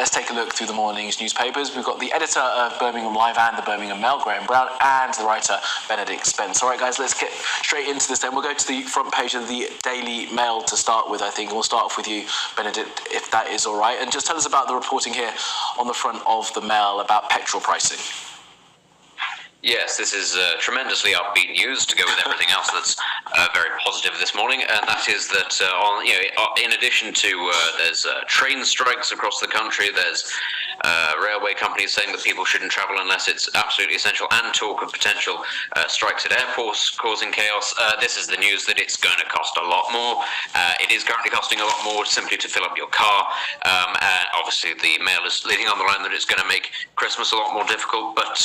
let's take a look through the morning's newspapers. We've got the editor of Birmingham Live and the Birmingham Mail, Graham Brown, and the writer, Benedict Spence. All right, guys, let's get straight into this then. We'll go to the front page of the Daily Mail to start with, I think. And we'll start off with you, Benedict, if that is all right. And just tell us about the reporting here on the front of the Mail about petrol pricing. Yes, this is tremendously upbeat news to go with everything else that's very positive this morning, and that is that in addition to there's train strikes across the country, there's railway companies saying that people shouldn't travel unless it's absolutely essential, and talk of potential strikes at airports causing chaos. This is the news that it's going to cost a lot more. It is currently costing a lot more simply to fill up your car. And obviously, the Mail is leading on the line that it's going to make Christmas a lot more difficult, but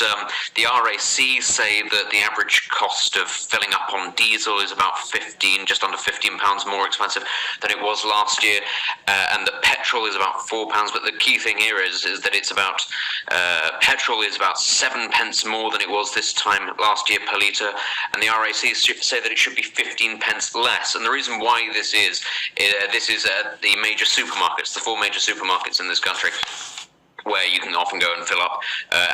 the RAC say that the average cost of filling up on diesel is about just under £15 more expensive than it was last year, and that petrol is about £4. But the key thing here is that it's about petrol is about 7 pence more than it was this time last year per litre, and the RAC say that it should be 15 pence less. And the reason why this is the major supermarkets, the 4 major supermarkets in this country, where you can often go and fill up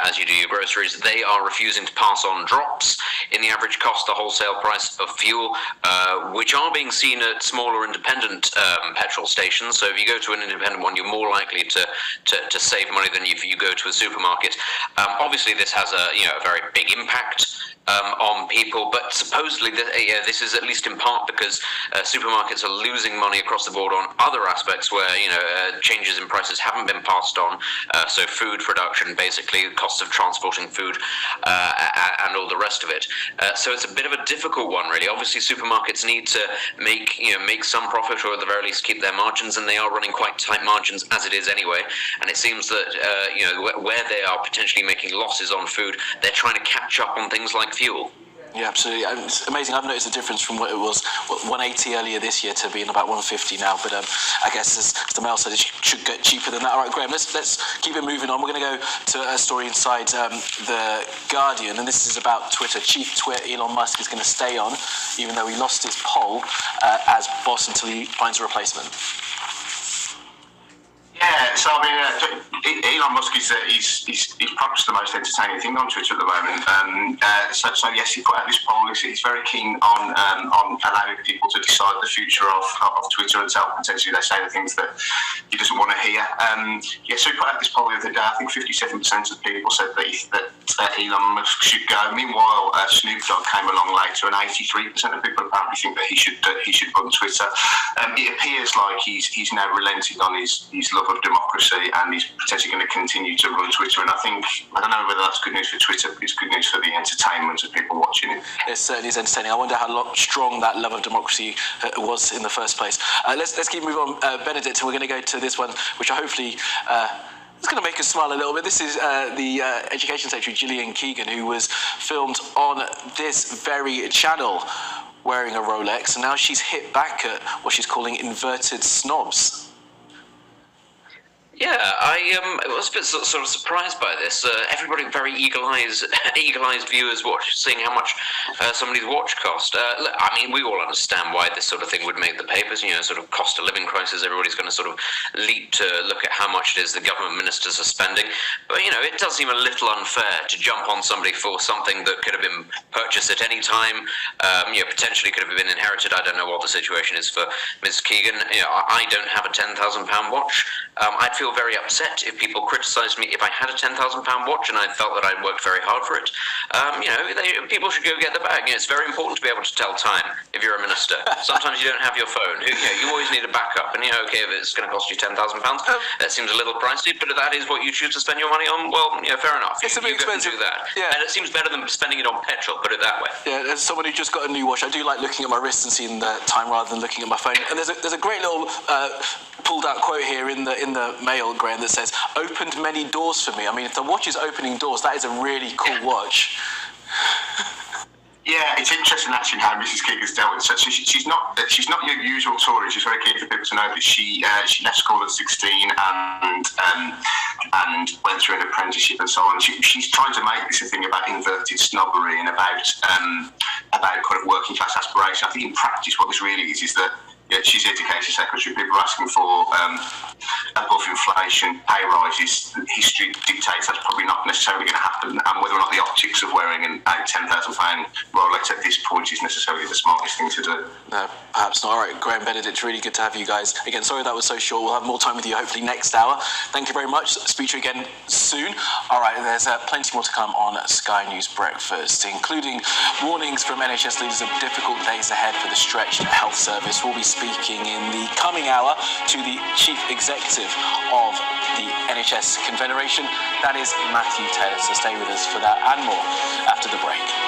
as you do your groceries. They are refusing to pass on drops in the average cost, the wholesale price of fuel, which are being seen at smaller independent petrol stations. So if you go to an independent one, you're more likely to save money than if you go to a supermarket. Obviously, this has a very big impact on people, but supposedly this is at least in part because supermarkets are losing money across the board on other aspects where changes in prices haven't been passed on. So food production, basically, the costs of transporting food, and all the rest of it. So it's a bit of a difficult one, really. Obviously, supermarkets need to make some profit, or at the very least keep their margins, and they are running quite tight margins as it is anyway. And it seems that where they are potentially making losses on food, they're trying to catch up on things like fuel. Yeah, absolutely. It's amazing. I've noticed a difference from what it was 180 earlier this year to being about 150 now. But I guess as the Mail said, it should get cheaper than that. All right, Graham, let's keep it moving on. We're going to go to a story inside the Guardian, and this is about Twitter. Chief Twit Elon Musk is going to stay on, even though he lost his poll as boss until he finds a replacement. Yeah, so I mean, Elon Musk is perhaps the most entertaining thing on Twitter at the moment. So yes, he put out this poll. He's very keen on allowing people to decide the future of Twitter and tell potentially they say the things that he doesn't want to hear. So he put out this poll the other day. I think 57% of people said that Elon Musk should go. Meanwhile, Snoop Dogg came along later, and 83% of people apparently think that he should run Twitter. It appears like he's now relented on his love of democracy, and he's potentially going to continue to run Twitter. And I don't know whether that's good news for Twitter, but it's good news for the entertainment of people watching it. It certainly is entertaining. I wonder how strong that love of democracy was in the first place. Let's keep moving on, Benedict, and we're going to go to this one, which I hopefully it's going to make us smile a little bit. This is the Education Secretary, Gillian Keegan, who was filmed on this very channel wearing a Rolex, and now she's hit back at what she's calling inverted snobs. Yeah, I was a bit sort of surprised by this. Everybody, very eagle-eyed viewers seeing how much somebody's watch cost. I mean, we all understand why this sort of thing would make the papers. Sort of cost of living crisis. Everybody's going to sort of leap to look at how much it is the government ministers are spending. But it does seem a little unfair to jump on somebody for something that could have been purchased at any time. Potentially could have been inherited. I don't know what the situation is for Ms. Keegan. I don't have a £10,000 watch. I'd feel very upset if people criticised me if I had a £10,000 watch and I felt that I'd worked very hard for it. People should go get the bag. It's very important to be able to tell time if you're a minister. Sometimes you don't have your phone. You always need a backup. And okay, if it's going to cost you £10,000, that seems a little pricey, but if that is what you choose to spend your money on, well, fair enough. It's a bit expensive. Do that. Yeah. And it seems better than spending it on petrol, put it that way. Yeah, as someone who just got a new watch, I do like looking at my wrist and seeing the time rather than looking at my phone. And there's a great little pulled out quote here in the Mail, Graham, that says, "Opened many doors for me." I mean, if the watch is opening doors, that is a really cool watch. Yeah, it's interesting actually how Mrs. Keegan's dealt with it. So she's not your usual Tory. She's very keen for people to know that she left school at 16 and went through an apprenticeship and so on. She's trying to make this a thing about inverted snobbery and about kind of working class aspiration. I think in practice what this really is that Chief Education Secretary, people are asking for above inflation pay rises. History dictates that's probably not necessarily going to happen, and whether or not the optics of wearing a £10,000 Rolex at this point is necessarily the smartest thing to do. No, perhaps not. All right, Graham, Benedict, really good to have you guys. Again, sorry that was so short. We'll have more time with you hopefully next hour. Thank you very much. Speak to you again soon. All right, there's plenty more to come on Sky News Breakfast, including warnings from NHS leaders of difficult days ahead for the stretched health service. We'll be speaking in the coming hour to the Chief Executive of the NHS Confederation. That is Matthew Taylor. So stay with us for that and more after the break.